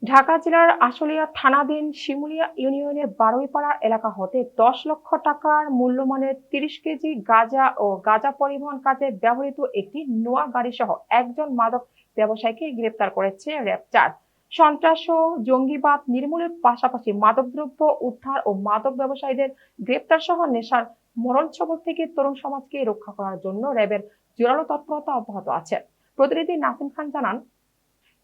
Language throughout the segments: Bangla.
ঢাকা জেলার আশুলিয়া থানাধীন শিমুলিয়া ইউনিয়নের বারুইপাড়া এলাকা হতে ১০ লক্ষ টাকার মূল্যমানের ৩০ কেজি গাঁজা ও গাঁজা পরিবহন কাজে ব্যবহৃত একটি নোয়া গাড়ি সহ একজন মাদক ব্যবসায়ীকে গ্রেপ্তার করেছে র্যাব-৪। সন্ত্রাস ও জঙ্গিবাদ নির্মূলের পাশাপাশি মাদকদ্রব্য উদ্ধার ও মাদক ব্যবসায়ীদের গ্রেপ্তার সহ নেশার মরণছবল থেকে তরুণ সমাজকে রক্ষা করার জন্য র্যাবের জোরালো তৎপরতা অব্যাহত আছে। প্রতিনিধি নাসিম খান জানান,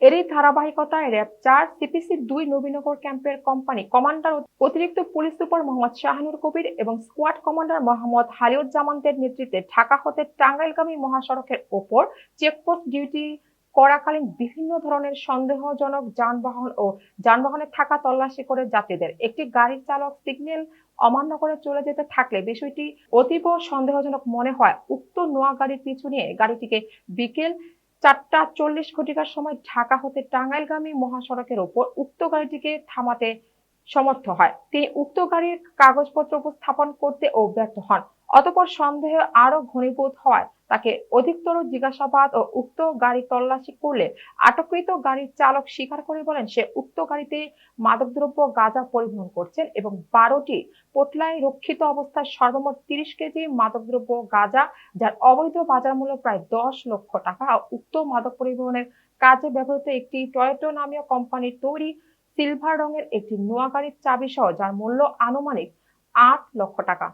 এরই ধারাবাহিকতায় র্যাব-৪ সিপিসি-২ নবীনগর ক্যাম্পের কোম্পানি কমান্ডার অতিরিক্ত পুলিশ সুপার মোহাম্মদ শাহানুর কবির এবং স্কোয়াড কমান্ডার মোহাম্মদ হালিউজ্জামানদের নেতৃত্বে ঢাকা হতে টাঙ্গাইলগামী মহাসড়কের ওপর চেকপোস্ট ডিউটি করাকালীন বিভিন্ন ধরনের সন্দেহজনক যানবাহনে থাকা তল্লাশি করে যাত্রীদের একটি গাড়ির চালক সিগন্যাল অমান্য করে চলে যেতে থাকলে বিষয়টি অতীব সন্দেহজনক মনে হয় উক্ত নোয়া গাড়ির পিছু নিয়ে গাড়িটিকে বিকেল ৪টা ৪০ ঘটিকার সময় ঢাকা হতে টাঙ্গাইলগামী মহাসড়কের ওপর উক্ত গাড়িটিকে থামাতে সমর্থ হয়। তিনি উক্ত গাড়ির কাগজপত্র উপস্থাপন করতে ও ব্যর্থ হন। অতঃপর সন্দেহ আরো ঘনীভূত হওয়ায় তাকে অধিকতর জিজ্ঞাসাবাদ ও উক্ত গাড়ি তল্লাশি করলে আটককৃত গাড়ির চালক স্বীকার করে বলেন সে উক্ত গাড়িতে মাদকদ্রব্য গাঁজা পরিবহন করছেন এবং ১২টি পোটলায় রক্ষিত অবস্থায় সর্বমোট ৩০ কেজি মাদকদ্রব্য গাঁজা, যার অবৈধ বাজার মূল্য প্রায় ১০ লক্ষ টাকা। উক্ত মাদক পরিবহনের কাজে ব্যবহৃত একটি টয়োটা নামীয় কোম্পানির তৈরি সিলভার রঙের একটি নোয়া গাড়ির চাবি সহ যার মূল্য আনুমানিক ৮ লক্ষ টাকা।